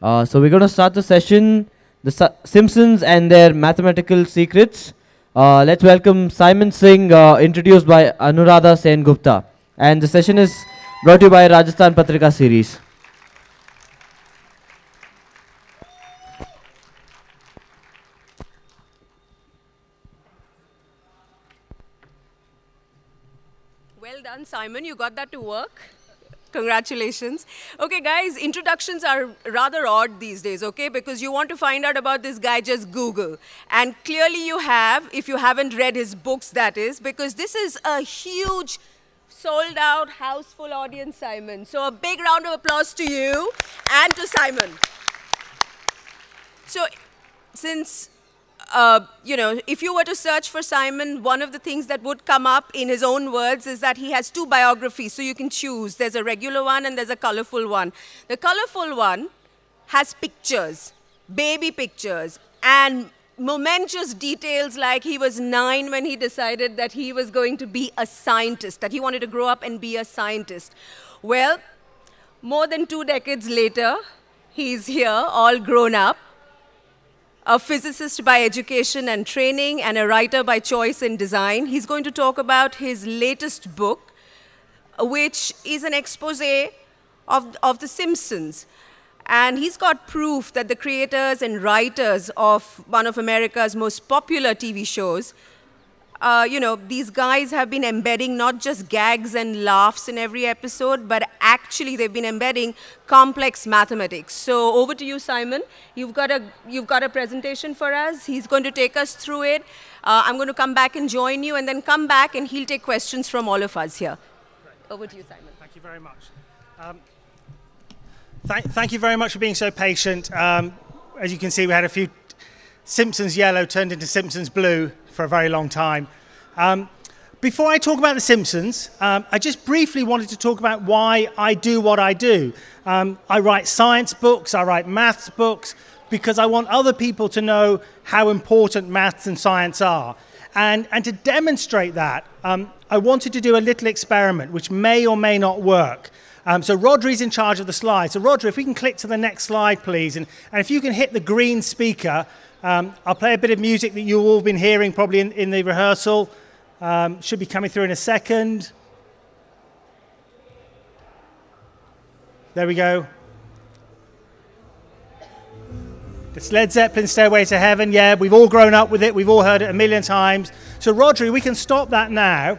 So we're going to start the session, the Simpsons and their mathematical secrets. Let's welcome Simon Singh, introduced by Anuradha Sengupta. And the session is brought to you by Rajasthan Patrika series. Well done, Simon. You got that to work. Congratulations. Okay, guys, introductions are rather odd these days, okay? Because you want to find out about this guy, just Google. And clearly you have, if you haven't read his books, that is, because this is a huge, sold-out, house-full audience, Simon. So a big round of applause to you and to Simon. So, since if you were to search for Simon, one of the things that would come up in his own words is that he has two biographies, so you can choose. There's a regular one and there's a colorful one. The colorful one has pictures, baby pictures, and momentous details like he was 9 when he decided that he was going to be a scientist, that he wanted to grow up and be a scientist. Well, more than 2 decades later, he's here, all grown up. A physicist by education and training and a writer by choice and design. He's going to talk about his latest book, which is an expose of The Simpsons. And he's got proof that the creators and writers of one of America's most popular TV shows, these guys have been embedding not just gags and laughs in every episode, but actually they've been embedding complex mathematics. So over to you, Simon. You've got a presentation for us. He's going to take us through it. I'm going to come back and join you, and then come back and he'll take questions from all of us here. Over to you, Simon. Thank you very much. Thank you very much for being so patient. As you can see, we had a few Simpsons yellow turned into Simpsons blue for a very long time. Before I talk about The Simpsons, I just briefly wanted to talk about why I do what I do. I write science books, I write maths books, because I want other people to know how important maths and science are. And to demonstrate that, I wanted to do a little experiment, which may or may not work. So Rodri's in charge of the slides. So Rodri, if we can click to the next slide, please. And if you can hit the green speaker, I'll play a bit of music that you've all been hearing probably in the rehearsal. Should be coming through in a second. There we go. It's Led Zeppelin, Stairway to Heaven. Yeah, we've all grown up with it. We've all heard it a million times. So Rodri, we can stop that now.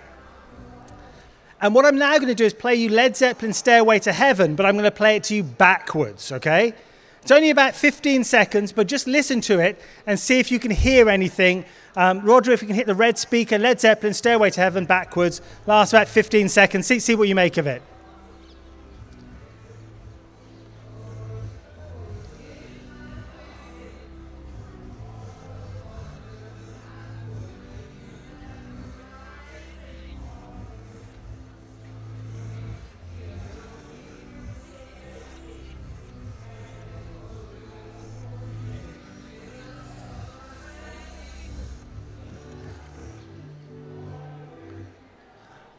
And what I'm now going to do is play you Led Zeppelin, Stairway to Heaven, but I'm going to play it to you backwards, okay? It's only about 15 seconds, but just listen to it and see if you can hear anything. Roger, if you can hit the red speaker, Led Zeppelin, Stairway to Heaven, backwards. Last about 15 seconds. See what you make of it.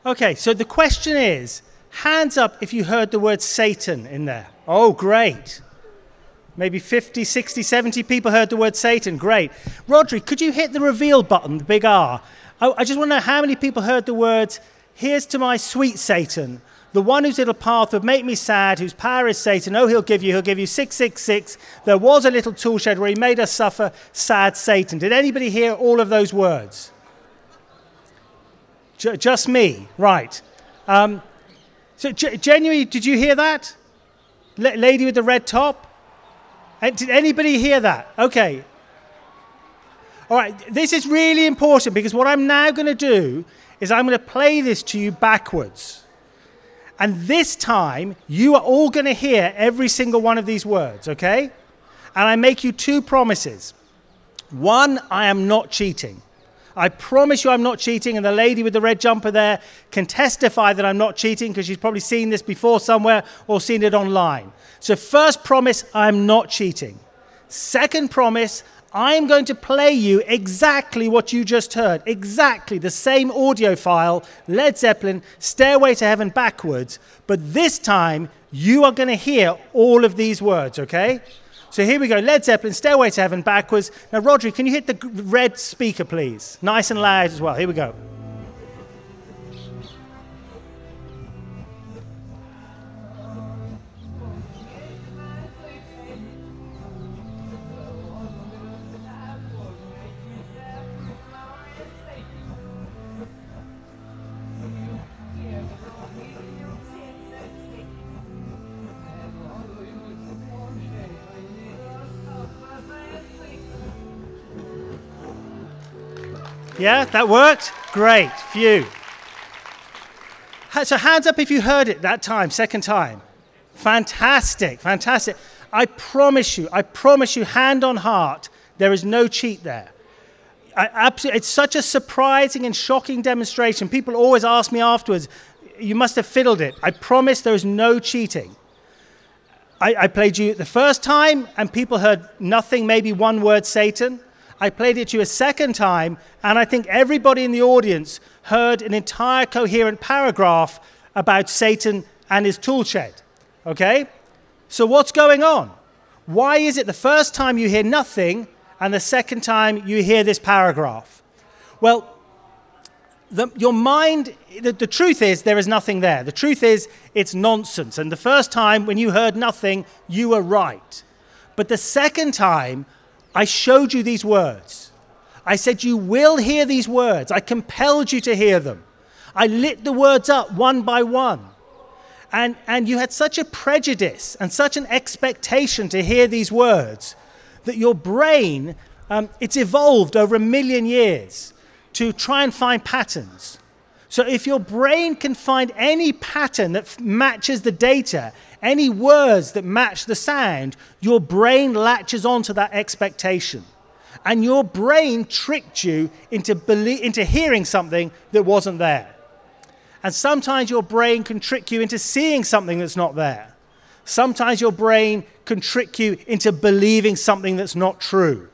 Okay, so the question is, hands up if you heard the word Satan in there. Oh, great. Maybe 50, 60, 70 people heard the word Satan. Great. Rodri, could you hit the reveal button, the big R? I just want to know how many people heard the words, "Here's to my sweet Satan, the one whose little path would make me sad, whose power is Satan. Oh, he'll give you 666. There was a little tool shed where he made us suffer, sad Satan." Did anybody hear all of those words? Just me, right. So genuinely, did you hear that? Lady with the red top? Did anybody hear that? Okay. All right, this is really important because what I'm now going to do is I'm going to play this to you backwards. And this time, you are all going to hear every single one of these words, okay? And I make you 2 promises. One, I am not cheating. I promise you I'm not cheating, and the lady with the red jumper there can testify that I'm not cheating because she's probably seen this before somewhere or seen it online. So first promise, I'm not cheating. Second promise, I'm going to play you exactly what you just heard, exactly the same audio file, Led Zeppelin, Stairway to Heaven backwards, but this time you are going to hear all of these words, okay? So here we go, Led Zeppelin, Stairway to Heaven, backwards. Now, Rodri, can you hit the red speaker, please? Nice and loud as well. Here we go. Yeah, that worked? Great, phew. So hands up if you heard it that time, second time. Fantastic, fantastic. I promise you, hand on heart, there is no cheat there. It's such a surprising and shocking demonstration. People always ask me afterwards, you must have fiddled it. I promise there is no cheating. I played you the first time and people heard nothing, maybe one word, Satan. I played it to you a second time, and I think everybody in the audience heard an entire coherent paragraph about Satan and his tool shed. Okay? So what's going on? Why is it the first time you hear nothing, and the second time you hear this paragraph? Well, your mind, the truth is there is nothing there. The truth is it's nonsense. And the first time when you heard nothing, you were right. But the second time, I showed you these words. I said you will hear these words. I compelled you to hear them. I lit the words up one by one. And you had such a prejudice and such an expectation to hear these words that your brain, it's evolved over 1 million years to try and find patterns. So if your brain can find any pattern that matches the data, any words that match the sound, your brain latches onto that expectation. And your brain tricked you into hearing something that wasn't there. And sometimes your brain can trick you into seeing something that's not there. Sometimes your brain can trick you into believing something that's not true.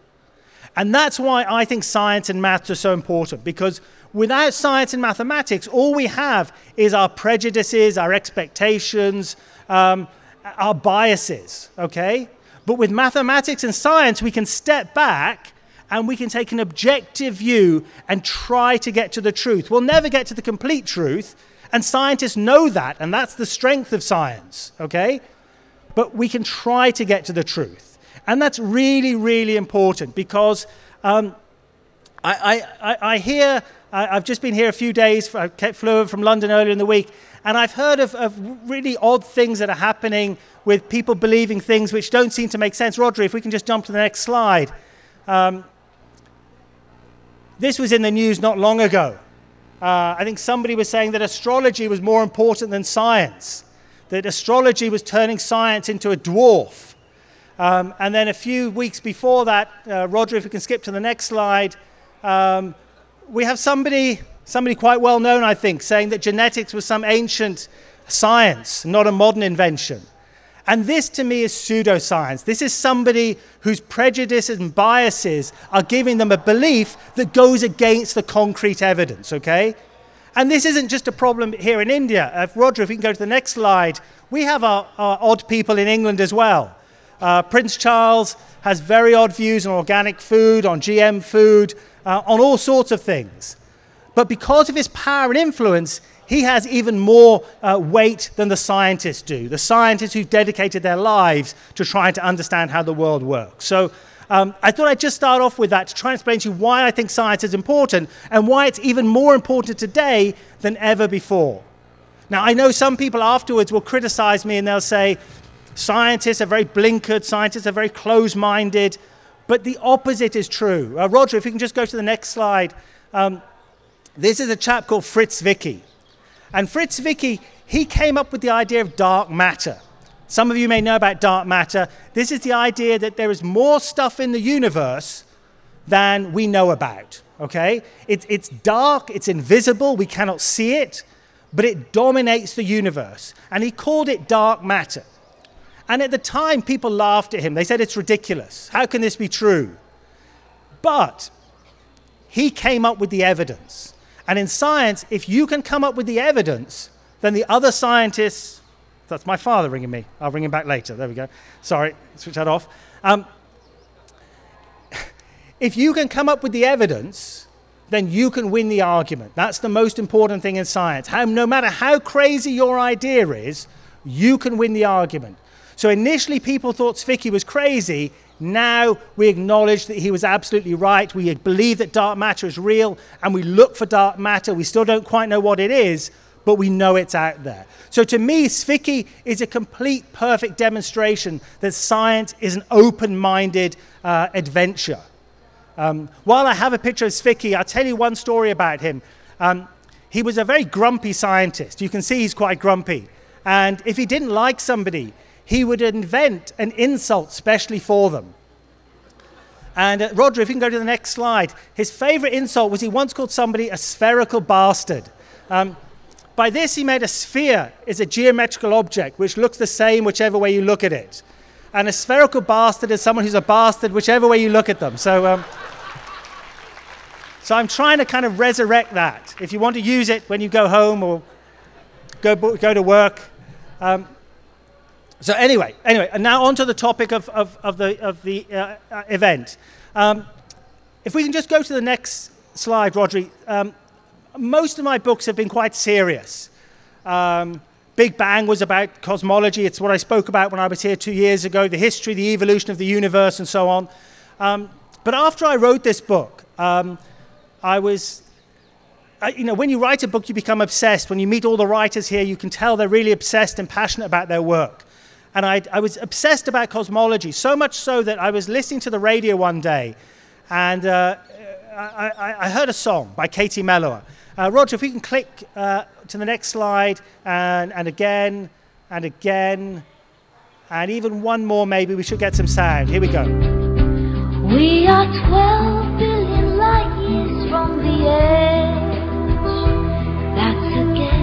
And that's why I think science and maths are so important, because without science and mathematics, all we have is our prejudices, our expectations, our biases, okay? But with mathematics and science, we can step back and we can take an objective view and try to get to the truth. We'll never get to the complete truth, and scientists know that, and that's the strength of science, okay? But we can try to get to the truth. And that's really, really important, because I hear, I've just been here a few days, I flew over from London earlier in the week, and I've heard of really odd things that are happening with people believing things which don't seem to make sense. Rodri, if we can just jump to the next slide. This was in the news not long ago. I think somebody was saying that astrology was more important than science, that astrology was turning science into a dwarf. And then a few weeks before that, Rodri, if we can skip to the next slide, we have somebody quite well known, I think, saying that genetics was some ancient science, not a modern invention. And this, to me, is pseudoscience. This is somebody whose prejudices and biases are giving them a belief that goes against the concrete evidence, okay? And this isn't just a problem here in India. Rodri, if we can go to the next slide, we have our odd people in England as well. Prince Charles has very odd views on organic food, on GM food, on all sorts of things. But because of his power and influence, he has even more weight than the scientists do, the scientists who've dedicated their lives to trying to understand how the world works. So I thought I'd just start off with that to try and explain to you why I think science is important and why it's even more important today than ever before. Now, I know some people afterwards will criticize me and they'll say, scientists are very blinkered, scientists are very closed-minded, but the opposite is true. Roger, if you can just go to the next slide. This is a chap called Fritz Zwicky. And Fritz Zwicky, he came up with the idea of dark matter. Some of you may know about dark matter. This is the idea that there is more stuff in the universe than we know about, okay? It's dark, it's invisible, we cannot see it, but it dominates the universe. And he called it dark matter. And at the time, people laughed at him. They said, it's ridiculous. How can this be true? But he came up with the evidence. And in science, if you can come up with the evidence, then the other scientists, That's my father ringing me. I'll ring him back later. There we go. Sorry, switch that off. If you can come up with the evidence, then you can win the argument. That's the most important thing in science. No matter how crazy your idea is, you can win the argument. So initially people thought Zwicky was crazy. Now we acknowledge that he was absolutely right. We believe that dark matter is real, and we look for dark matter. We still don't quite know what it is, but we know it's out there. So to me, Zwicky is a complete, perfect demonstration that science is an open-minded adventure. While I have a picture of Zwicky, I'll tell you one story about him. He was a very grumpy scientist. You can see he's quite grumpy. And if he didn't like somebody, he would invent an insult specially for them. And Roger, if you can go to the next slide. His favorite insult was he once called somebody a spherical bastard. By this, he meant a sphere is a geometrical object which looks the same whichever way you look at it. And a spherical bastard is someone who's a bastard whichever way you look at them. So I'm trying to kind of resurrect that. If you want to use it when you go home or go to work. So anyway, and now on to the topic of the event. If we can just go to the next slide, Rodri. Most of my books have been quite serious. Big Bang was about cosmology. It's what I spoke about when I was here 2 years ago, the history, the evolution of the universe, and so on. But after I wrote this book, when you write a book, you become obsessed. When you meet all the writers here, you can tell they're really obsessed and passionate about their work. And I was obsessed about cosmology, so much so that I was listening to the radio one day, and I heard a song by Katie Melua. Roger, if we can click to the next slide, and again, and again, and even one more maybe, we should get some sound. Here we go. We are 12 billion light years from the edge. That's a guess.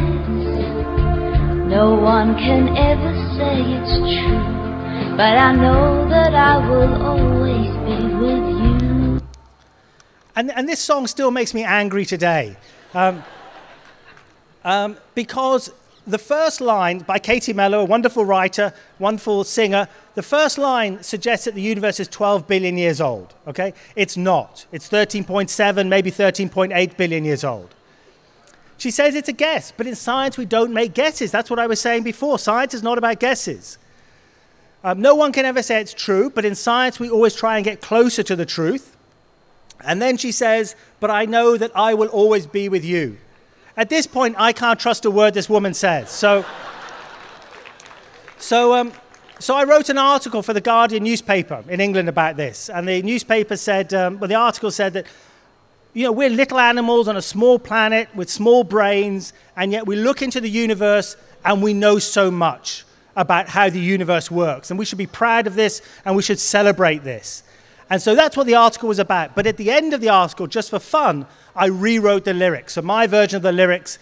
No one can ever say it's true, but I know that I will always be with you. And this song still makes me angry today. Because the first line by Katie Melua, a wonderful writer, wonderful singer, the first line suggests that the universe is 12 billion years old, okay? It's not. It's 13.7, maybe 13.8 billion years old. She says it's a guess, but in science we don't make guesses. That's what I was saying before. Science is not about guesses. No one can ever say it's true, but in science we always try and get closer to the truth. And then she says, but I know that I will always be with you. At this point, I can't trust a word this woman says. So I wrote an article for the Guardian newspaper in England about this. And the newspaper said, the article said that, we're little animals on a small planet with small brains, and yet we look into the universe and we know so much about how the universe works. And we should be proud of this, and we should celebrate this. And so that's what the article was about. But at the end of the article, just for fun, I rewrote the lyrics. So my version of the lyrics,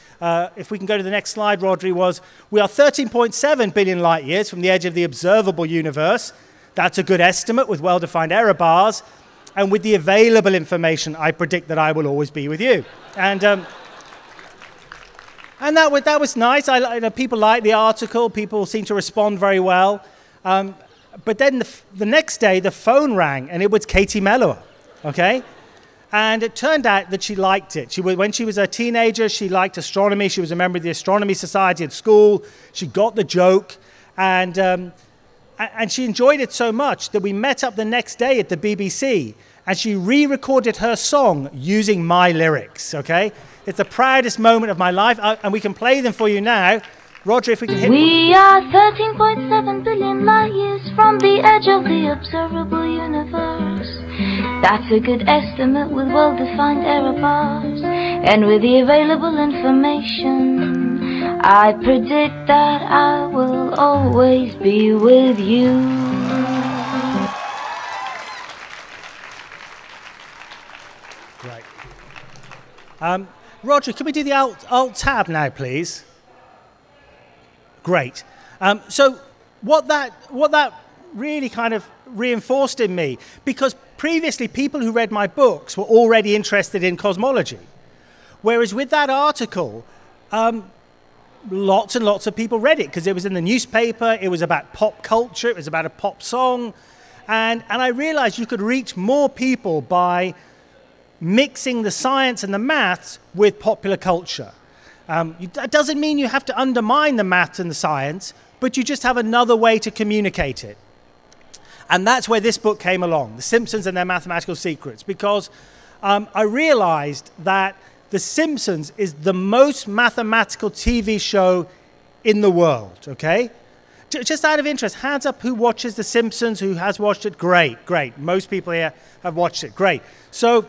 if we can go to the next slide, Rodri, was, we are 13.7 billion light years from the edge of the observable universe. That's a good estimate with well-defined error bars. And with the available information, I predict that I will always be with you. And that was nice. People liked the article. People seemed to respond very well. But then the next day, the phone rang, and it was Katie Melua, okay? And it turned out that she liked it. When she was a teenager, she liked astronomy. She was a member of the Astronomy Society at school. She got the joke, and she enjoyed it so much that we met up the next day at the BBC, and she re-recorded her song using my lyrics, okay? It's the proudest moment of my life, and we can play them for you now. Roger, if we can hit... We are 13.7 billion light years from the edge of the observable universe. That's a good estimate with well-defined error bars. And with the available information, I predict that I will always be with you. Right. Roger, can we do the Alt tab now, please? Great. So what that really kind of reinforced in me, because previously people who read my books were already interested in cosmology, whereas with that article, lots and lots of people read it because it was in the newspaper, it was about pop culture, it was about a pop song. And I realized you could reach more people by mixing the science and the maths with popular culture. That doesn't mean you have to undermine the maths and the science, but you just have another way to communicate it. And that's where this book came along, The Simpsons and Their Mathematical Secrets, because I realized that The Simpsons is the most mathematical TV show in the world, okay? Just out of interest, hands up who watches The Simpsons, who has watched it? Great, great. Most people here have watched it, great. So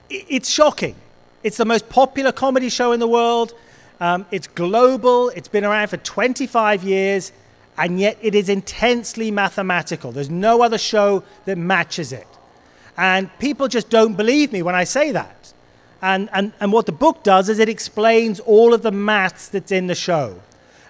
it's shocking. It's the most popular comedy show in the world. It's global. It's been around for 25 years, and yet it is intensely mathematical. There's no other show that matches it. And people just don't believe me when I say that. And what the book does is it explains all of the maths that's in the show.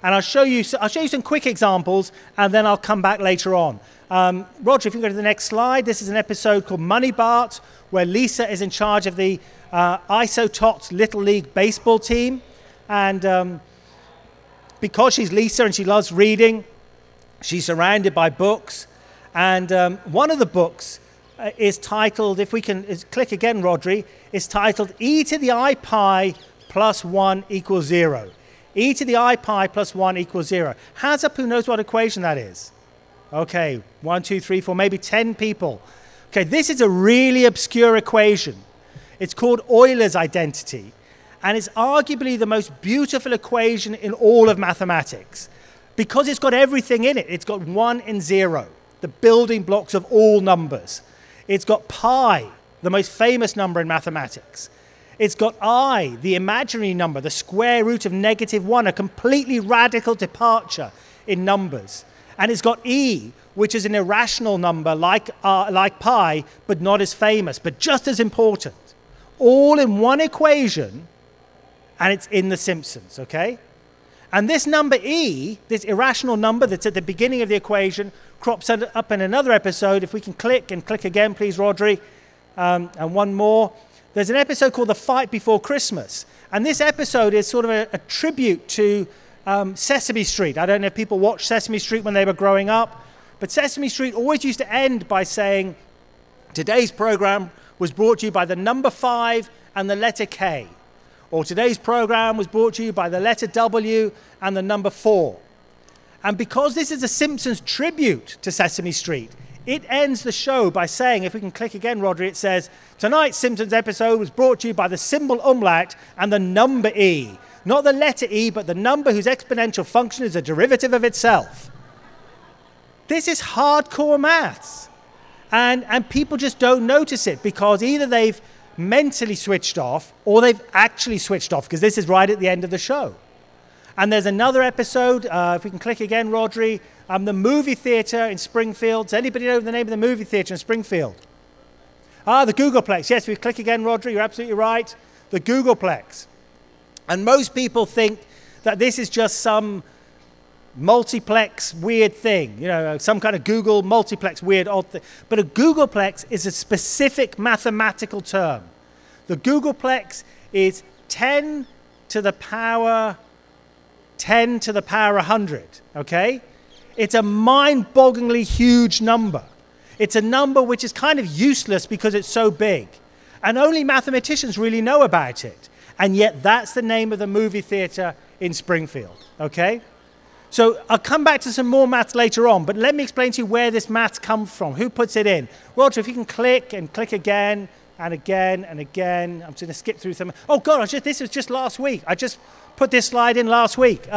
And I'll show you some quick examples, and then I'll come back later on. Roger, if you can go to the next slide. This is an episode called Money Bart, where Lisa is in charge of the Isotots Little League baseball team. And because she's Lisa and she loves reading, she's surrounded by books. And one of the books is titled, if we can click again, Rodri, is titled E to the I pi plus 1 equals 0. E to the I pi plus 1 equals 0. Hands up who knows what equation that is. Okay, 1, 2, 3, 4, maybe 10 people. Okay, this is a really obscure equation. It's called Euler's identity. And it's arguably the most beautiful equation in all of mathematics because it's got everything in it. It's got 1 and 0, the building blocks of all numbers. It's got pi, the most famous number in mathematics. It's got I, the imaginary number, the square root of -1, a completely radical departure in numbers. And it's got E, which is an irrational number like pi, but not as famous, but just as important. All in one equation, and it's in The Simpsons, okay? And this number E, this irrational number that's at the beginning of the equation, crops up in another episode. If we can click, and click again, please, Rodri, and one more. There's an episode called The Fight Before Christmas. And this episode is sort of a tribute to Sesame Street. I don't know if people watched Sesame Street when they were growing up, but Sesame Street always used to end by saying, today's program was brought to you by the number 5 and the letter K. Or today's program was brought to you by the letter W and the number 4. And because this is a Simpsons tribute to Sesame Street, it ends the show by saying, if we can click again, Rodri, it says, tonight's Simpsons episode was brought to you by the symbol umlaut and the number E. Not the letter E, but the number whose exponential function is a derivative of itself. This is hardcore maths. And people just don't notice it because either they've mentally switched off or they've actually switched off because this is right at the end of the show. And there's another episode, if we can click again, Rodri, the movie theater in Springfield. Does anybody know the name of the movie theater in Springfield? The Googleplex. Yes, if we click again, Rodri, you're absolutely right. The Googleplex. And most people think that this is just some multiplex weird thing, you know, some kind of Google multiplex weird odd thing. But a Googleplex is a specific mathematical term. The Googleplex is 10 to the power 100, okay? It's a mind-bogglingly huge number. It's a number which is kind of useless because it's so big. And only mathematicians really know about it. And yet that's the name of the movie theater in Springfield, okay? So I'll come back to some more maths later on, but let me explain to you where this maths comes from. Who puts it in? Roger, if you can click and click again and again and again. I'm just going to skip through some. Oh, God, this was just last week. I just put this slide in last week.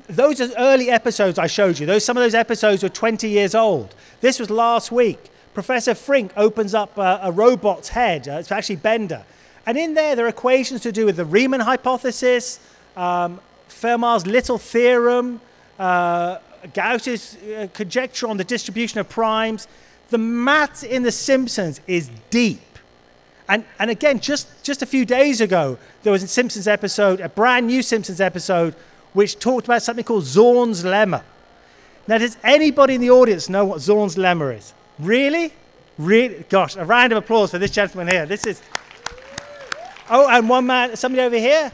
Those are early episodes I showed you. Some of those episodes were 20 years old. This was last week. Professor Frink opens up a robot's head. It's actually Bender. And in there are equations to do with the Riemann hypothesis, Fermat's little theorem, Gauss's conjecture on the distribution of primes. The maths in The Simpsons is deep. And again, just a few days ago, there was a Simpsons episode, a brand new Simpsons episode, which talked about something called Zorn's lemma. Now, does anybody in the audience know what Zorn's lemma is? Really? Really? Gosh, a round of applause for this gentleman here. This is... Oh, and one man, somebody over here.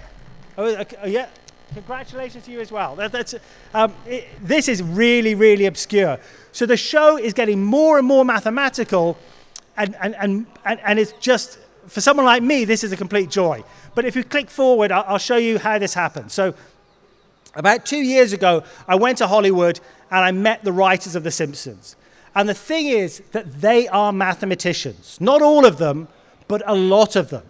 Oh, yeah. Congratulations to you as well. This is really, really obscure. So the show is getting more and more mathematical, and it's just, for someone like me, this is a complete joy. But if you click forward, I'll show you how this happened. So about 2 years ago, I went to Hollywood and I met the writers of The Simpsons. And the thing is that they are mathematicians. Not all of them, but a lot of them.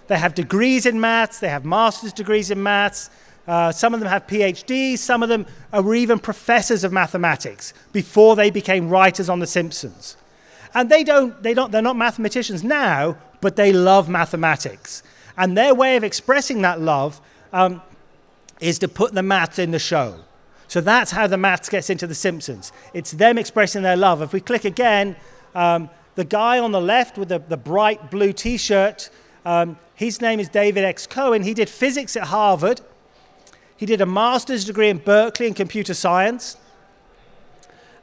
They have degrees in maths, they have master's degrees in maths, some of them have PhDs, some of them were even professors of mathematics before they became writers on The Simpsons. And they're not mathematicians now, but they love mathematics. And their way of expressing that love is to put the maths in the show. So that's how the maths gets into The Simpsons. It's them expressing their love. If we click again, the guy on the left with the bright blue T-shirt, his name is David X. Cohen. He did physics at Harvard. He did a master's degree in Berkeley in computer science.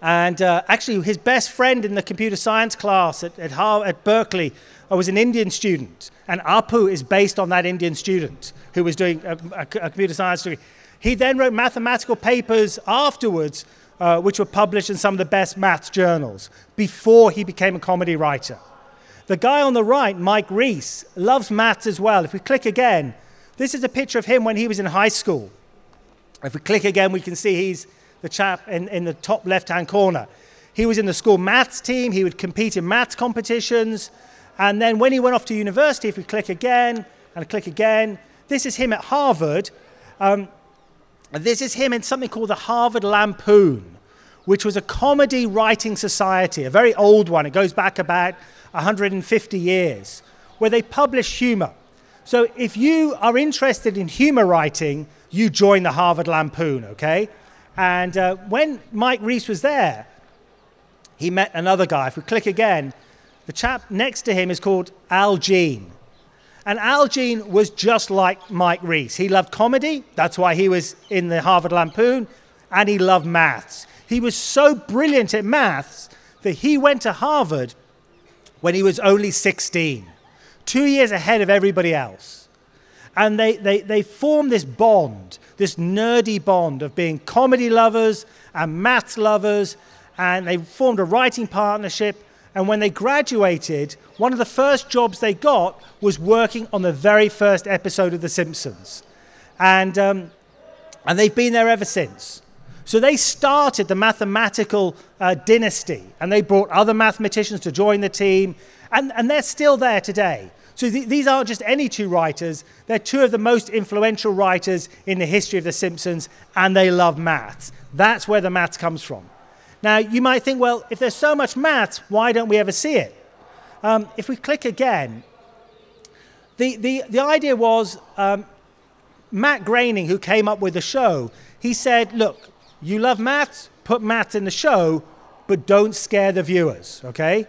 And actually, his best friend in the computer science class at Berkeley was an Indian student. And Apu is based on that Indian student who was doing a computer science degree. He then wrote mathematical papers afterwards, which were published in some of the best maths journals, before he became a comedy writer. The guy on the right, Mike Reese, loves maths as well. If we click again, this is a picture of him when he was in high school. If we click again, we can see he's the chap in the top left-hand corner. He was in the school maths team. He would compete in maths competitions. And then when he went off to university, if we click again and click again, this is him at Harvard. This is him in something called the Harvard Lampoon, which was a comedy writing society, a very old one. It goes back about 150 years, where they publish humor. So if you are interested in humor writing, you join the Harvard Lampoon, okay? And when Mike Reese was there, he met another guy. If we click again, the chap next to him is called Al Jean. And Al Jean was just like Mike Reese. He loved comedy. That's why he was in the Harvard Lampoon. And he loved maths. He was so brilliant at maths that he went to Harvard when he was only 16, 2 years ahead of everybody else. And they formed this bond, this nerdy bond of being comedy lovers and maths lovers. And they formed a writing partnership. And when they graduated, one of the first jobs they got was working on the very first episode of The Simpsons. And they've been there ever since. So they started the mathematical dynasty, and they brought other mathematicians to join the team, and they're still there today. So these aren't just any two writers. They're two of the most influential writers in the history of The Simpsons, and they love maths. That's where the maths comes from. Now, you might think, well, if there's so much maths, why don't we ever see it? If we click again, the idea was Matt Groening, who came up with the show, he said, look, you love maths, put maths in the show, but don't scare the viewers, okay?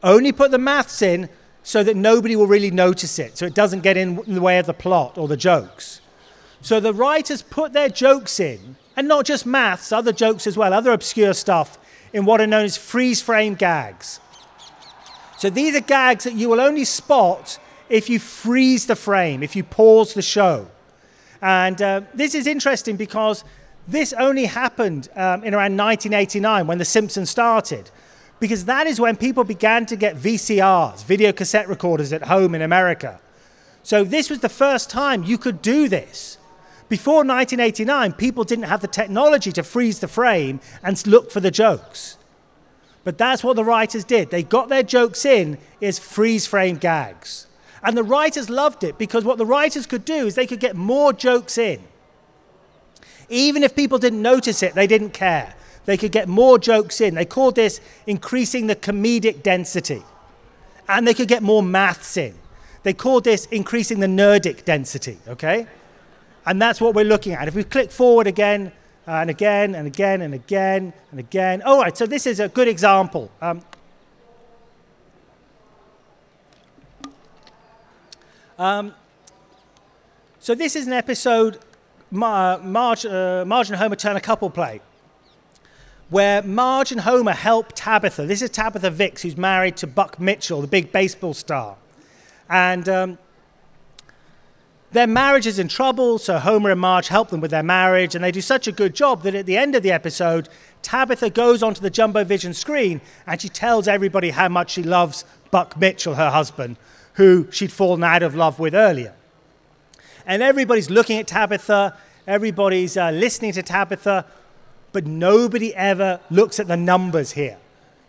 Only put the maths in so that nobody will really notice it, so it doesn't get in the way of the plot or the jokes. So the writers put their jokes in, and not just maths, other jokes as well, other obscure stuff, in what are known as freeze-frame gags. So these are gags that you will only spot if you freeze the frame, if you pause the show. And this is interesting because this only happened in around 1989 when The Simpsons started, because that is when people began to get VCRs, video cassette recorders at home in America. So this was the first time you could do this. Before 1989, people didn't have the technology to freeze the frame and look for the jokes. But that's what the writers did. They got their jokes in as freeze-frame gags. And the writers loved it because what the writers could do is they could get more jokes in. Even if people didn't notice it, they didn't care. They could get more jokes in. They called this increasing the comedic density. And they could get more maths in. They called this increasing the nerdic density, okay? And that's what we're looking at. If we click forward again, and again, and again, and again, and again. All right, so this is a good example. So this is an episode, Marge and Homer turn a couple play, where Marge and Homer help Tabitha. This is Tabitha Vicks, who's married to Buck Mitchell, the big baseball star. And their marriage is in trouble, so Homer and Marge help them with their marriage, and they do such a good job that at the end of the episode, Tabitha goes onto the Jumbo Vision screen and she tells everybody how much she loves Buck Mitchell, her husband, who she'd fallen out of love with earlier. And everybody's looking at Tabitha, everybody's listening to Tabitha, but nobody ever looks at the numbers here.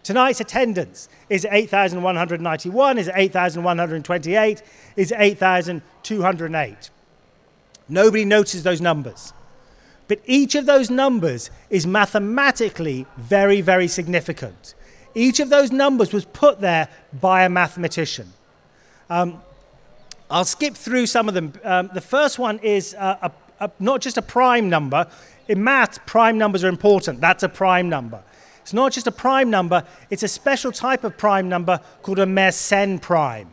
Tonight's attendance is 8,191, is 8,128, is 8,208. Nobody notices those numbers. But each of those numbers is mathematically very, very significant. Each of those numbers was put there by a mathematician. I'll skip through some of them. The first one is not just a prime number. In math, prime numbers are important. That's a prime number. It's not just a prime number, it's a special type of prime number called a Mersenne prime.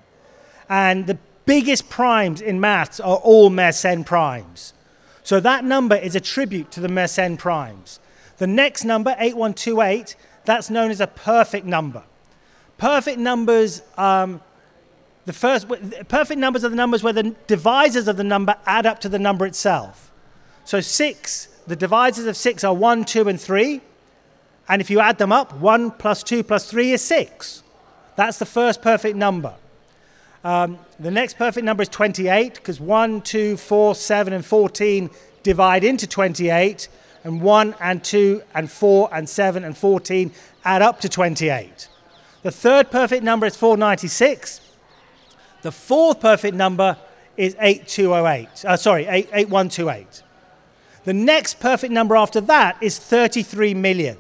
And the biggest primes in maths are all Mersenne primes. So that number is a tribute to the Mersenne primes. The next number, 8128, that's known as a perfect number. Perfect numbers, perfect numbers are the numbers where the divisors of the number add up to the number itself. So 6, the divisors of 6 are 1, 2, and 3. And if you add them up, 1 plus 2 plus 3 is 6. That's the first perfect number. The next perfect number is 28, because 1, 2, 4, 7, and 14 divide into 28, and 1 and 2 and 4 and 7 and 14 add up to 28. The third perfect number is 496. The fourth perfect number is 8128. The next perfect number after that is 33 million.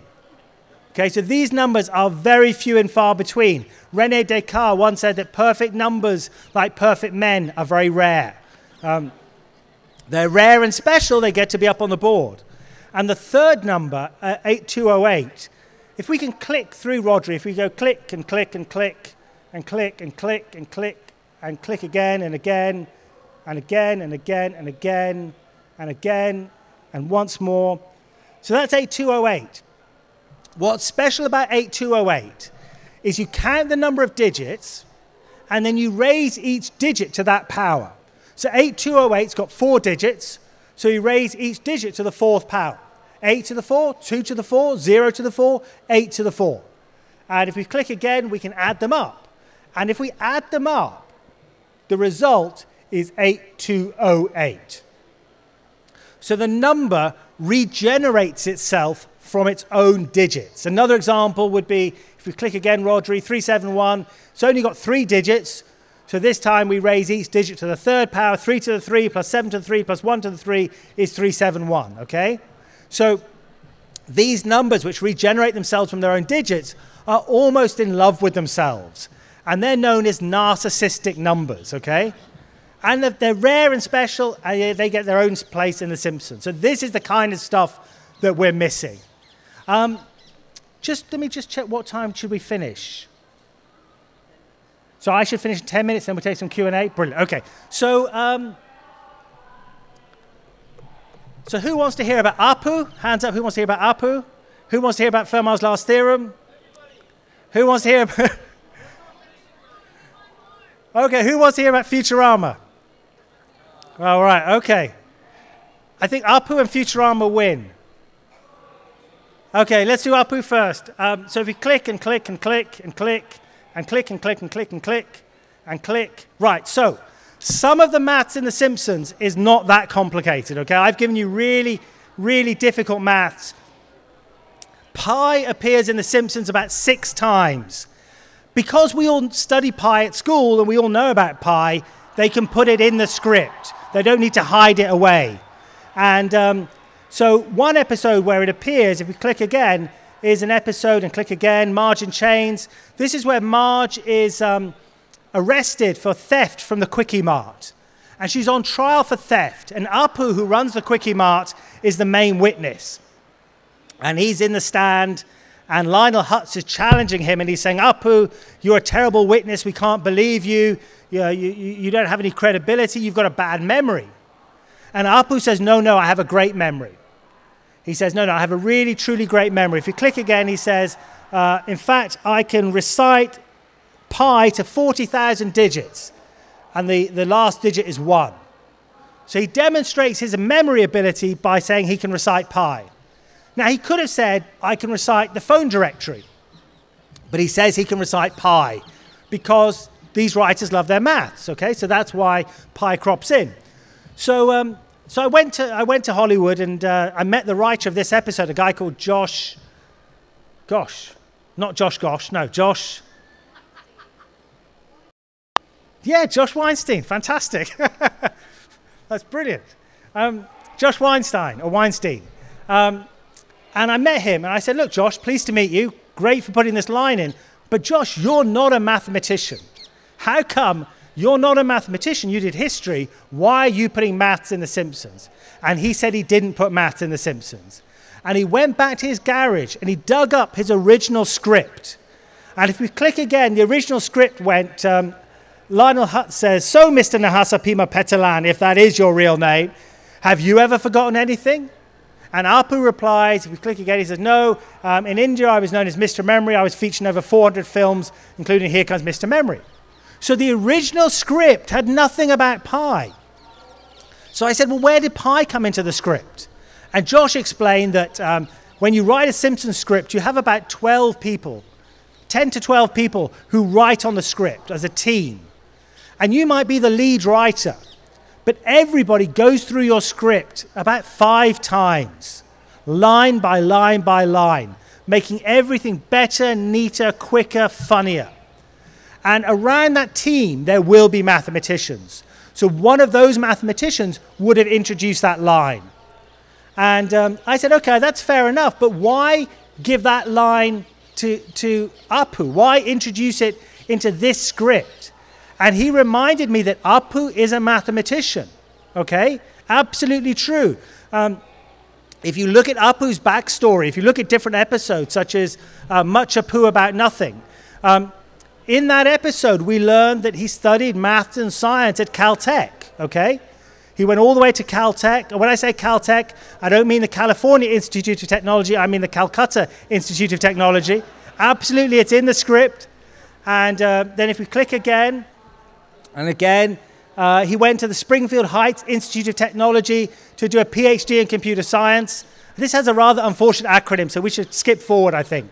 Okay, so these numbers are very few and far between. René Descartes once said that perfect numbers, like perfect men, are very rare. They're rare and special, they get to be up on the board. And the third number, 8208, if we can click through, Rodri, if we go click and click and click and click and click and click and click again and again and again and again and again and again and once more. So that's 8208. What's special about 8208 is you count the number of digits and then you raise each digit to that power. So 8208's got 4 digits, so you raise each digit to the 4th power. 8 to the 4, 2 to the 4, 0 to the 4, 8 to the 4. And if we click again, we can add them up. And if we add them up, the result is 8208. So the number regenerates itself from its own digits. Another example would be, if we click again, Rodri, 371, it's only got 3 digits, so this time we raise each digit to the 3rd power, 3 to the 3 plus 7 to the 3 plus 1 to the 3 is 371, okay? So these numbers, which regenerate themselves from their own digits, are almost in love with themselves, and they're known as narcissistic numbers, okay? And they're rare and special, and they get their own place in The Simpsons. So this is the kind of stuff that we're missing. Let me just check what time should we finish. So I should finish in 10 minutes, then we'll take some Q&A. Brilliant. Okay. So who wants to hear about Apu? Hands up. Who wants to hear about Apu? Who wants to hear about Fermat's last theorem? Who wants to hear about... Okay. Who wants to hear about Futurama? All right. Okay. I think Apu and Futurama win. Okay, let's do Apu first. So if we click and click and click and click and click and click and click and click and click. Right, so some of the maths in The Simpsons is not that complicated, okay? I've given you really, really difficult maths. Pi appears in The Simpsons about 6 times. Because we all study pi at school and we all know about pi, they can put it in the script. They don't need to hide it away. And so one episode where it appears, if we click again, is an episode, and click again, Marge in Chains. This is where Marge is arrested for theft from the Quickie Mart. And she's on trial for theft. And Apu, who runs the Quickie Mart, is the main witness. And he's in the stand, and Lionel Hutz is challenging him, and he's saying, Apu, you're a terrible witness, we can't believe you. You don't have any credibility, you've got a bad memory. And Apu says, no, I have a great memory. He says, no, I have a really, truly great memory. If you click again, he says, in fact, I can recite pi to 40,000 digits. and the last digit is 1. So he demonstrates his memory ability by saying he can recite pi. Now, he could have said, I can recite the phone directory. But he says he can recite pi because these writers love their maths, okay? So that's why pi crops in. So, so I went to Hollywood, and I met the writer of this episode, a guy called Josh. Not Josh Gosh, no, Josh. Yeah, Josh Weinstein, fantastic. That's brilliant. Josh Weinstein. And I met him, and I said, look, Josh, pleased to meet you. Great for putting this line in. But Josh, you're not a mathematician. How come you're not a mathematician? You did history. Why are you putting maths in The Simpsons? And he said he didn't put maths in The Simpsons. And he went back to his garage, and he dug up his original script. And if we click again, the original script went, Lionel Hutt says, so Mr. Nahasa Pima Petalan, if that is your real name, have you ever forgotten anything? And Apu replies, if we click again, he says, no, in India I was known as Mr. Memory. I was featured in over 400 films, including Here Comes Mr. Memory. So the original script had nothing about pi. So I said, well, where did pi come into the script? And Josh explained that when you write a Simpsons script, you have about 12 people, 10 to 12 people who write on the script as a team. And you might be the lead writer, but everybody goes through your script about 5 times, line by line by line, making everything better, neater, quicker, funnier. And around that team, there will be mathematicians. So one of those mathematicians would have introduced that line. And I said, okay, that's fair enough, but why give that line to Apu? Why introduce it into this script? And he reminded me that Apu is a mathematician, okay? Absolutely true. If you look at Apu's backstory, if you look at different episodes, such as Much Apu About Nothing, in that episode, we learned that he studied maths and science at Caltech, okay? He went all the way to Caltech. And when I say Caltech, I don't mean the California Institute of Technology. I mean the Calcutta Institute of Technology. Absolutely, it's in the script. And then if we click again, and again, he went to the Springfield Heights Institute of Technology to do a PhD in computer science. This has a rather unfortunate acronym, so we should skip forward, I think.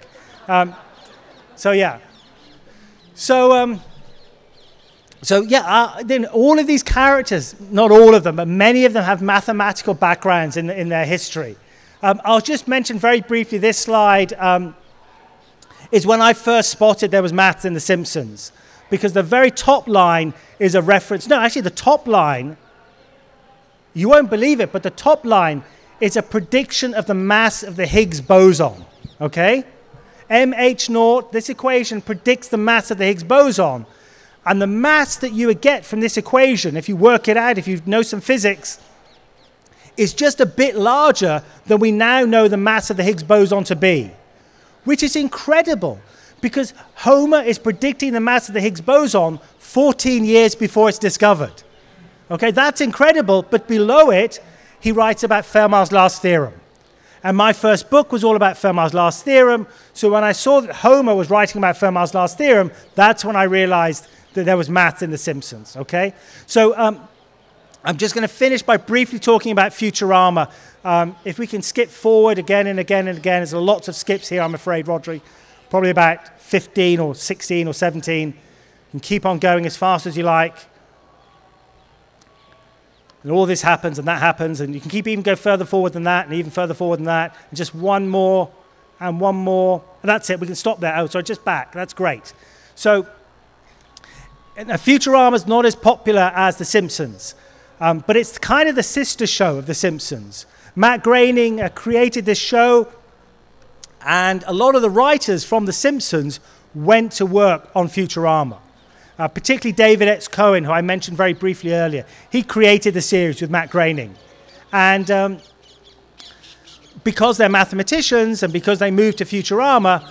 So yeah. Then all of these characters, not all of them, but many of them have mathematical backgrounds in their history. I'll just mention very briefly this slide is when I first spotted there was maths in The Simpsons, because the very top line is a reference. No, actually the top line, you won't believe it, but the top line is a prediction of the mass of the Higgs boson, okay? MH0, this equation predicts the mass of the Higgs boson. And the mass that you would get from this equation, if you work it out, if you know some physics, is just a bit larger than we now know the mass of the Higgs boson to be, which is incredible because Homer is predicting the mass of the Higgs boson 14 years before it's discovered. Okay, that's incredible, but below it, he writes about Fermat's last theorem. And my first book was all about Fermat's last theorem, so when I saw that Homer was writing about Fermat's last theorem, that's when I realized that there was maths in The Simpsons, okay? So I'm just going to finish by briefly talking about Futurama. If we can skip forward again and again and again, there's lots of skips here, I'm afraid, Rodri. Probably about 15 or 16 or 17. You can keep on going as fast as you like. And all this happens and that happens, and you can keep even go further forward than that and even further forward than that. And just one more and one more. And that's it. We can stop there. Oh, sorry, just back. That's great. So Futurama is not as popular as The Simpsons, but it's kind of the sister show of The Simpsons. Matt Groening created this show, and a lot of the writers from The Simpsons went to work on Futurama, particularly David X. Cohen, who I mentioned very briefly earlier. He created the series with Matt Groening. And because they're mathematicians and because they moved to Futurama,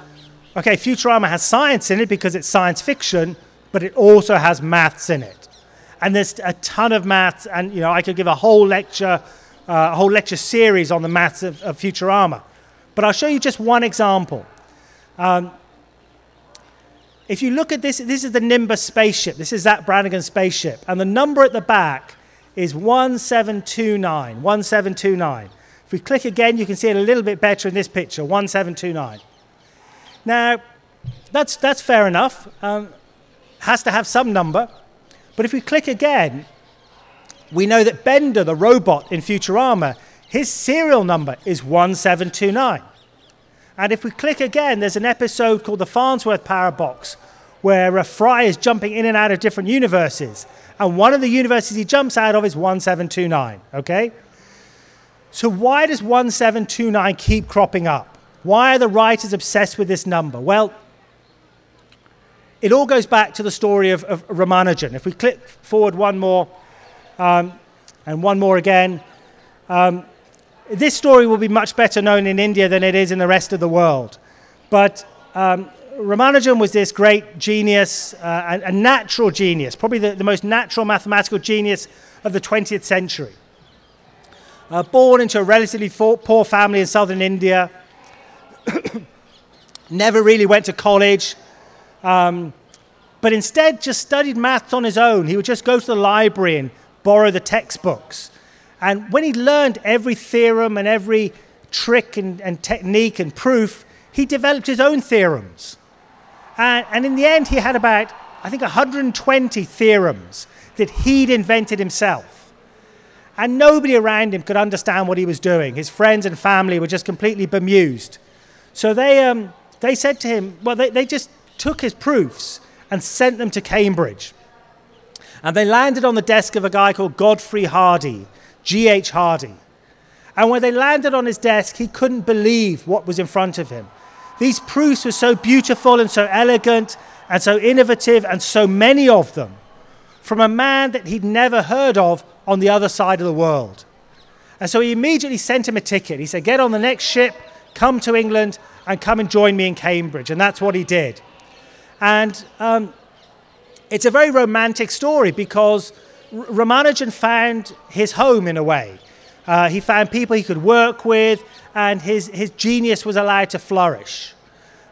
okay, Futurama has science in it because it's science fiction, but it also has maths in it. And there's a ton of maths, and you know, I could give a whole lecture series on the maths of Futurama. But I'll show you just one example. if you look at this, this is the Nimbus spaceship. This is Zach Brannigan's spaceship. And the number at the back is 1729, 1729. If we click again, you can see it a little bit better in this picture, 1729. Now, that's fair enough. Has to have some number. But if we click again, we know that Bender, the robot in Futurama, his serial number is 1729. And if we click again, there's an episode called the Farnsworth Paradox, where Fry is jumping in and out of different universes. And one of the universes he jumps out of is 1729, okay? So why does 1729 keep cropping up? Why are the writers obsessed with this number? Well, it all goes back to the story of Ramanujan. If we click forward one more, and one more again, this story will be much better known in India than it is in the rest of the world. But Ramanujan was this great genius, a natural genius, probably the most natural mathematical genius of the 20th century. Born into a relatively poor family in southern India, never really went to college, but instead just studied maths on his own. He would just go to the library and borrow the textbooks. And when he learned every theorem and every trick and technique and proof, he developed his own theorems. And in the end, he had about, I think, 120 theorems that he'd invented himself. And nobody around him could understand what he was doing. His friends and family were just completely bemused. So they said to him, well, they just took his proofs and sent them to Cambridge. And they landed on the desk of a guy called Godfrey Hardy, G.H. Hardy. And when they landed on his desk, he couldn't believe what was in front of him. These proofs were so beautiful and so elegant and so innovative, and so many of them, from a man that he'd never heard of on the other side of the world. And so he immediately sent him a ticket. He said, get on the next ship, come to England, and come and join me in Cambridge. And that's what he did. And it's a very romantic story because Ramanujan found his home in a way. He found people he could work with, and his genius was allowed to flourish,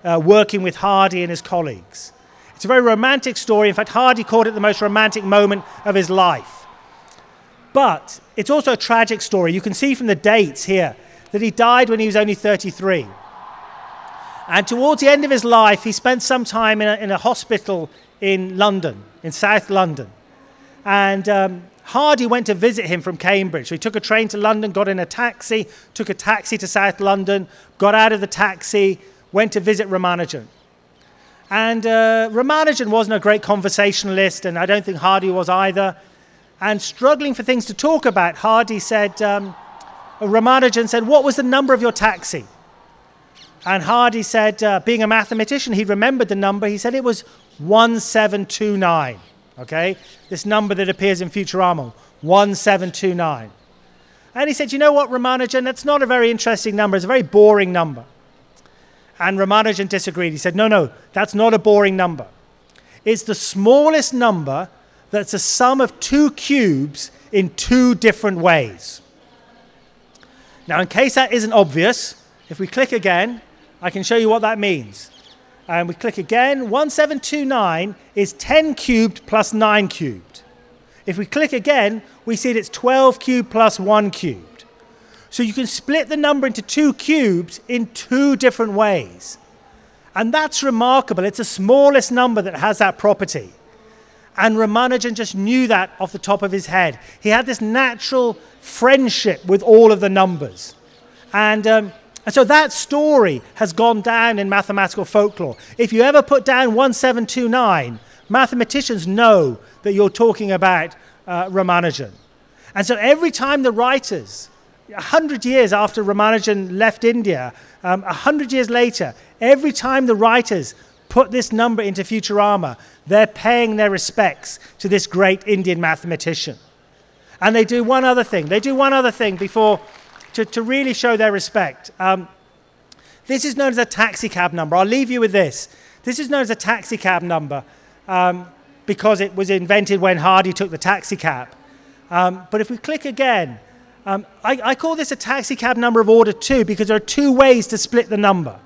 working with Hardy and his colleagues. It's a very romantic story. In fact, Hardy called it the most romantic moment of his life. But it's also a tragic story. You can see from the dates here that he died when he was only 33. And towards the end of his life, he spent some time in a hospital in London, in South London. And Hardy went to visit him from Cambridge. So he took a train to London, got in a taxi, took a taxi to South London, got out of the taxi, went to visit Ramanujan. And Ramanujan wasn't a great conversationalist, and I don't think Hardy was either. And struggling for things to talk about, Hardy said, Ramanujan said, what was the number of your taxi? And Hardy said, being a mathematician, he remembered the number. He said it was 1729, okay? This number that appears in Futurama, 1729. And he said, you know what, Ramanujan, that's not a very interesting number. It's a very boring number. And Ramanujan disagreed. He said, no, that's not a boring number. It's the smallest number that's a sum of two cubes in two different ways. Now, in case that isn't obvious, if we click again, I can show you what that means. And we click again, 1729 is 10 cubed plus 9 cubed. If we click again, we see that it's 12 cubed plus 1 cubed. So you can split the number into two cubes in two different ways. And that's remarkable. It's the smallest number that has that property. And Ramanujan just knew that off the top of his head. He had this natural friendship with all of the numbers. And so that story has gone down in mathematical folklore. If you ever put down 1729, mathematicians know that you're talking about Ramanujan. And so every time the writers, 100 years after Ramanujan left India, 100 years later, every time the writers put this number into Futurama, they're paying their respects to this great Indian mathematician. And they do one other thing. They do one other thing before, to really show their respect. This is known as a taxi cab number. I'll leave you with this. This is known as a taxi cab number because it was invented when Hardy took the taxi cab. But if we click again, I call this a taxi cab number of order 2 because there are two ways to split the number.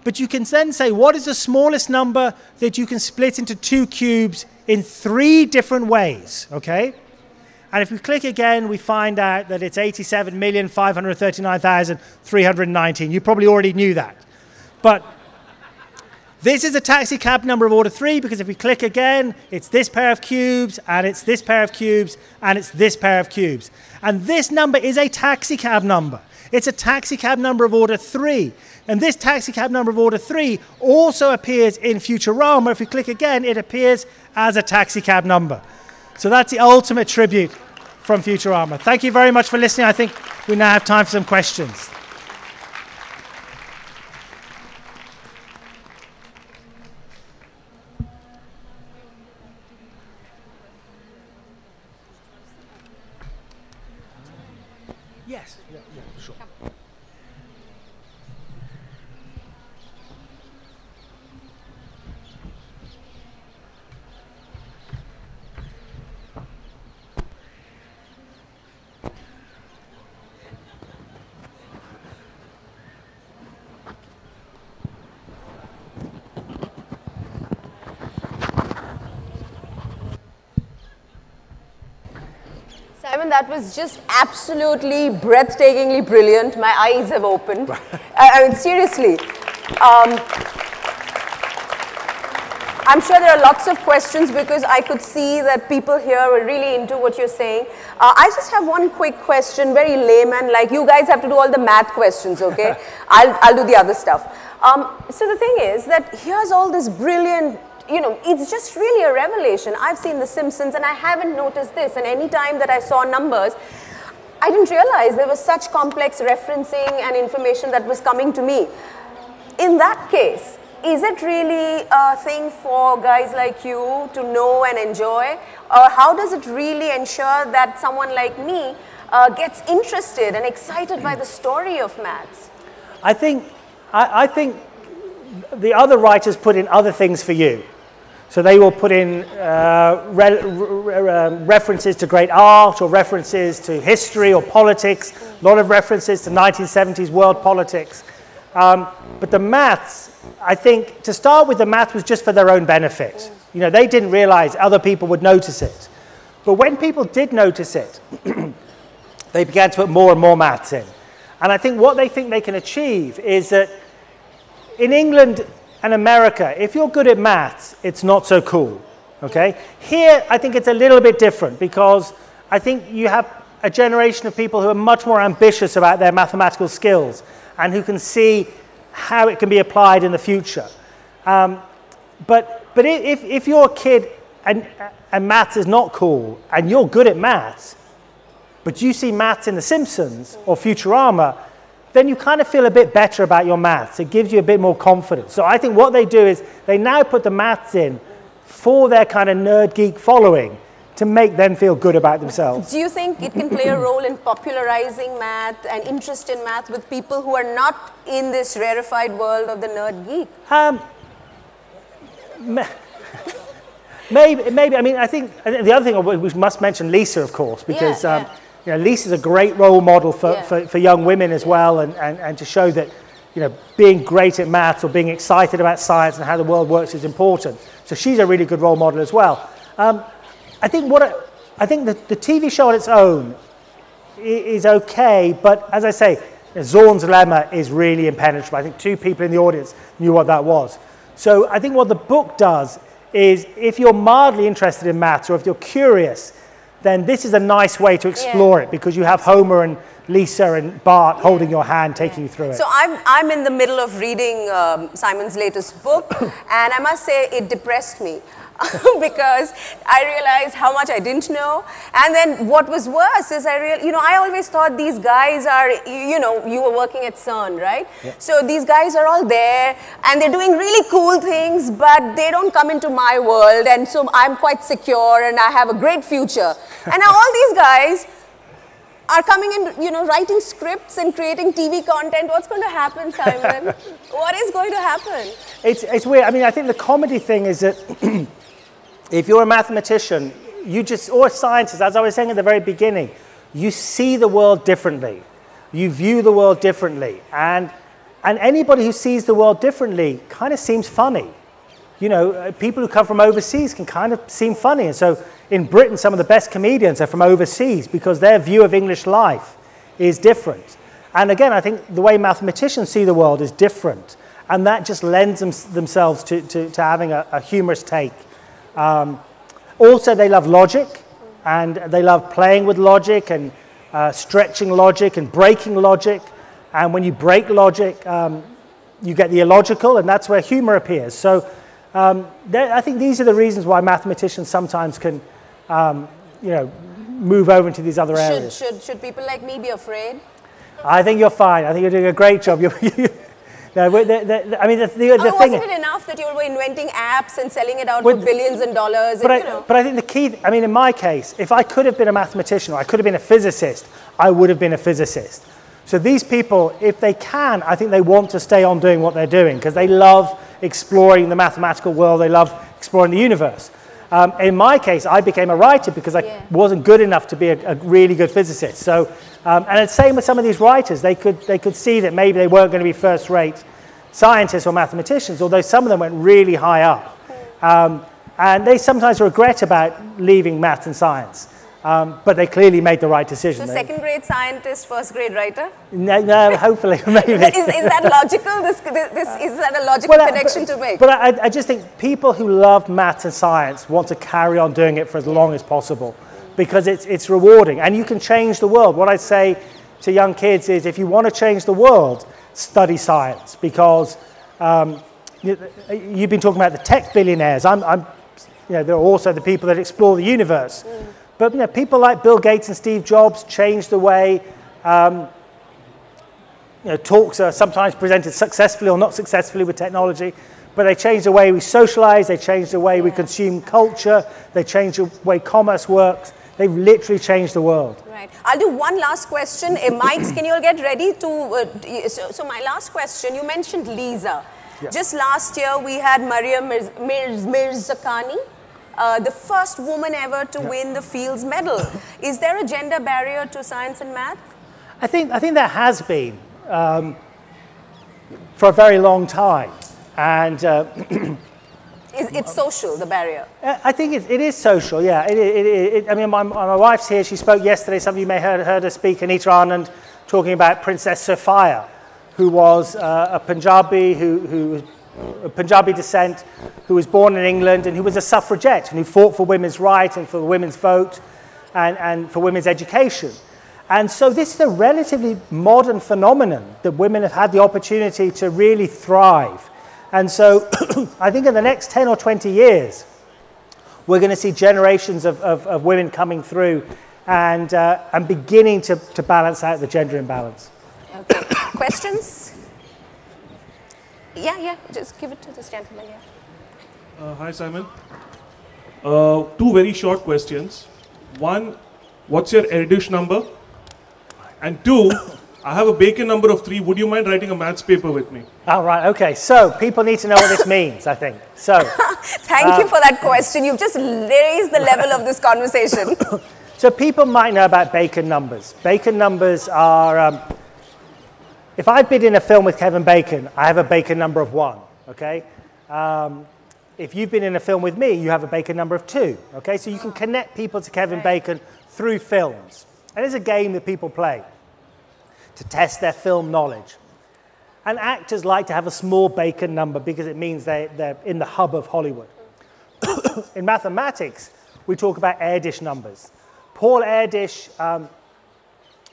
but you can then say, what is the smallest number that you can split into 2 cubes in 3 different ways, okay? And if we click again, we find out that it's 87,539,319. You probably already knew that. But this is a taxi cab number of order 3, because if we click again, it's this pair of cubes, and it's this pair of cubes, and it's this pair of cubes. And this number is a taxi cab number. It's a taxi cab number of order 3. And this taxi cab number of order 3 also appears in Futurama. If we click again, it appears as a taxi cab number. So that's the ultimate tribute from Futurama. Thank you very much for listening. I think we now have time for some questions. Yes. Yeah, sure. Simon, that was just absolutely breathtakingly brilliant. My eyes have opened. I mean, seriously. I'm sure there are lots of questions because I could see that people here are really into what you're saying. I just have one quick question, very layman, like you guys have to do all the math questions, okay? I'll do the other stuff. So the thing is that here's all this brilliant, you know, it's just really a revelation. I've seen The Simpsons and I haven't noticed this, and any time that I saw numbers, I didn't realize there was such complex referencing and information that was coming to me. In that case, is it really a thing for guys like you to know and enjoy? Or how does it really ensure that someone like me gets interested and excited by the story of maths? I think the other writers put in other things for you. So they will put in references to great art or references to history or politics, a lot of references to 1970s world politics. But the maths, I think, to start with, the math was just for their own benefit. You know, they didn't realize other people would notice it. But when people did notice it, they began to put more and more maths in. And I think what they think they can achieve is that in England and America, if you're good at maths, it's not so cool, okay? Here, I think it's a little bit different because I think you have a generation of people who are much more ambitious about their mathematical skills and who can see how it can be applied in the future. But if you're a kid and maths is not cool and you're good at maths, but you see maths in The Simpsons or Futurama, then you kind of feel a bit better about your maths. It gives you a bit more confidence. So I think what they do is they now put the maths in for their kind of nerd geek following to make them feel good about themselves. Do you think it can play a role in popularizing math and interest in math with people who are not in this rarefied world of the nerd geek? Maybe. I mean, I think the other thing we must mention Lisa, of course, because you know, Lisa's a great role model for young women as well, and to show that, you know, being great at maths or being excited about science and how the world works is important. So she's a really good role model as well. I think the TV show on its own is okay, but as I say, Zorn's lemma is really impenetrable. I think 2 people in the audience knew what that was. So I think what the book does is, if you're mildly interested in maths or if you're curious, then this is a nice way to explore it, because you have Homer and Lisa and Bart holding your hand, taking you through it. So I'm in the middle of reading Simon's latest book, and I must say it depressed me. Because I realized how much I didn't know, and then what was worse is I always thought these guys are, you know, you were working at CERN, right? Yeah. So these guys are all there and they're doing really cool things, but they don't come into my world, and so I'm quite secure and I have a great future. And now all these guys are coming in, you know, writing scripts and creating TV content. What's going to happen, Simon? What is going to happen? It's weird. I mean, I think the comedy thing is that if you're a mathematician, or a scientist, as I was saying at the very beginning, you see the world differently. You view the world differently. And And anybody who sees the world differently kind of seems funny. You know, people who come from overseas can kind of seem funny. And so in Britain, some of the best comedians are from overseas because their view of English life is different. And again, I think the way mathematicians see the world is different. And that just lends themselves to having a humorous take. Also, they love logic, and they love playing with logic and stretching logic and breaking logic. And when you break logic, you get the illogical, and that's where humor appears. So I think these are the reasons why mathematicians sometimes can, you know, move over into these other areas. Should people like me be afraid? I think you're fine. I think you're doing a great job. No, I mean, the thing wasn't it enough that you were inventing apps and selling it out for billions and dollars? But I think the key, I mean, in my case, if I could have been a mathematician or I could have been a physicist, I would have been a physicist. So these people, if they can, I think they want to stay on doing what they're doing because they love exploring the mathematical world. They love exploring the universe. In my case, I became a writer because I wasn't good enough to be a really good physicist. So, and it's the same with some of these writers. They could see that maybe they weren't going to be first-rate scientists or mathematicians, although some of them went really high up. And they sometimes regret about leaving maths and science. But they clearly made the right decision. So second-grade scientist, first-grade writer? No, hopefully, maybe. Is that logical? Is that a logical connection to make? But I just think people who love maths and science want to carry on doing it for as long as possible because it's rewarding. And you can change the world. What I say to young kids is if you want to change the world, study science because you've been talking about the tech billionaires. You know, there are also the people that explore the universe. But you know, people like Bill Gates and Steve Jobs changed the way you know, talks are sometimes presented successfully or not successfully with technology. But they changed the way we socialize, they changed the way we consume culture, they changed the way commerce works. They've literally changed the world. Right. I'll do one last question. Mics, can you all get ready to... so my last question, you mentioned Lisa. Yeah. Just last year, we had Maria Mirzakhani, the first woman ever to win the Fields Medal. Is there a gender barrier to science and math? I think there has been for a very long time. And... It's social, the barrier. I think it is social, yeah. I mean, my wife's here. She spoke yesterday. Some of you may have heard her speak, Anita Anand, talking about Princess Sophia, who was a Punjabi, Punjabi descent, who was born in England and who was a suffragette and who fought for women's rights and for women's vote and for women's education. And so this is a relatively modern phenomenon that women have had the opportunity to really thrive. And so I think in the next 10 or 20 years, we're going to see generations of women coming through and beginning to balance out the gender imbalance. Okay. Questions? Yeah, just give it to this gentleman here. Hi, Simon. Two very short questions. One, what's your Erdish number? And two, I have a Bacon number of 3. Would you mind writing a maths paper with me? Oh, right, okay. So people need to know what this means, I think. So, Thank you for that question. You've just raised the level of this conversation. So people might know about Bacon numbers. Bacon numbers are, if I've been in a film with Kevin Bacon, I have a Bacon number of 1, okay? If you've been in a film with me, you have a Bacon number of 2, okay? So you can connect people to Kevin Bacon through films. And it's a game that people play to test their film knowledge. And actors like to have a small Bacon number because it means they're in the hub of Hollywood. In mathematics, we talk about Erdish numbers. Paul Erdish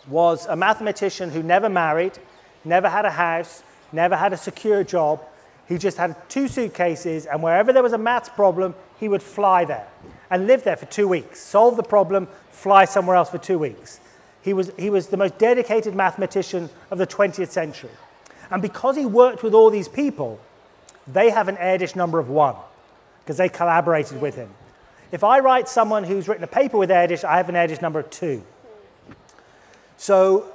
was a mathematician who never married, never had a house, never had a secure job. He just had 2 suitcases, and wherever there was a maths problem, he would fly there and live there for 2 weeks, solve the problem, fly somewhere else for 2 weeks. He was the most dedicated mathematician of the 20th century. And because he worked with all these people, they have an Erdish number of 1, because they collaborated with him. If I write someone who's written a paper with Erdish, I have an Erdish number of 2. So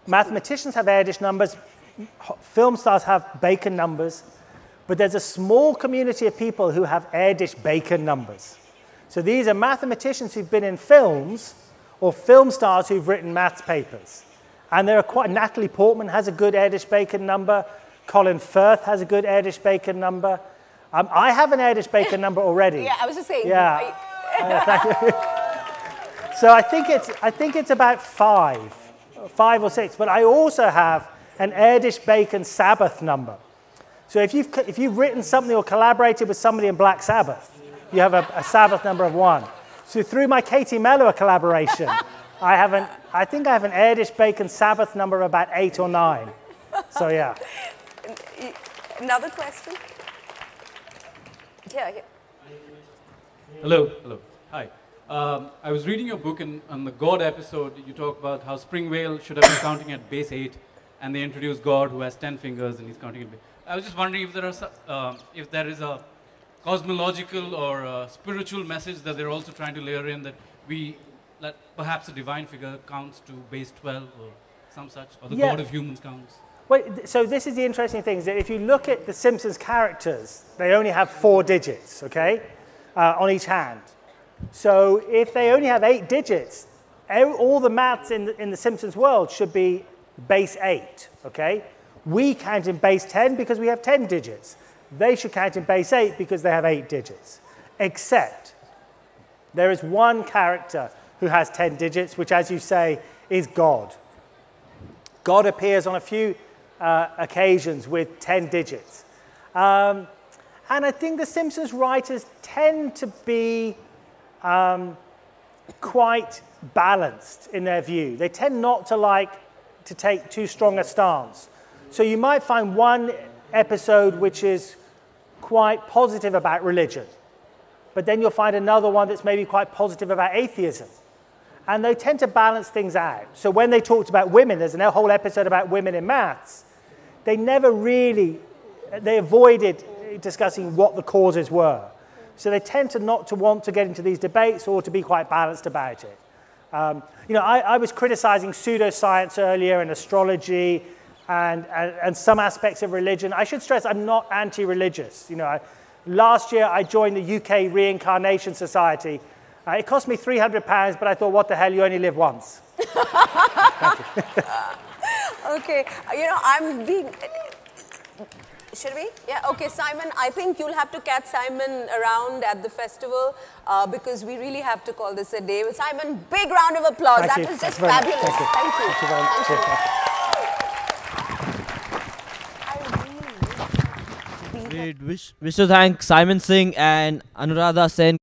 mathematicians have Erdish numbers, film stars have Bacon numbers, but there's a small community of people who have Erdish Bacon numbers. So these are mathematicians who've been in films, or film stars who've written maths papers. And there are quite, Natalie Portman has a good Erdős-Bacon number. Colin Firth has a good Erdős-Bacon number. I have an Erdős-Bacon number already. Yeah, I was just saying. Yeah. Thank you. So I think it's about 5 or 6. But I also have an Erdős-Bacon Sabbath number. So if you've written something or collaborated with somebody in Black Sabbath, you have a Sabbath number of 1. So through my Katie Melua collaboration, I think I have an Erdős-Bacon Sabbath number of about 8 or 9. So yeah. Another question? Yeah. Hello. Hi. I was reading your book, and on the God episode, you talk about how Spring Whale should have been counting at base 8, and they introduce God who has 10 fingers and he's counting at base. I was just wondering if there is a cosmological or a spiritual message that they're also trying to layer in, that perhaps a divine figure counts to base 12 or some such, or the God of humans counts. Well, so this is the interesting thing, is that if you look at the Simpsons characters, they only have 4 digits, okay, on each hand. So if they only have 8 digits, all the maths in the Simpsons world should be base 8, okay? We count in base 10 because we have 10 digits. They should count in base 8 because they have 8 digits. Except there is one character who has 10 digits, which, as you say, is God. God appears on a few occasions with 10 digits. And I think the Simpsons writers tend to be quite balanced in their view. They tend not to like to take too strong a stance. So you might find one episode which is quite positive about religion, but then you'll find another one that's maybe quite positive about atheism. And they tend to balance things out. So when they talked about women, there's a whole episode about women in maths, they avoided discussing what the causes were. So they tend to not to want to get into these debates or to be quite balanced about it. I was criticizing pseudoscience earlier and astrology and some aspects of religion. I should stress I'm not anti-religious. Last year I joined the UK Reincarnation Society. It cost me £300, but I thought, what the hell, you only live once. Okay, I'm being... Should we? Yeah, okay, Simon, I think you'll have to catch Simon around at the festival because we really have to call this a day. Simon, big round of applause. Thank that you. was just Thank you. fabulous. Thank you. Thank you very much. We'd wish to thank Simon Singh and Anuradha Sen.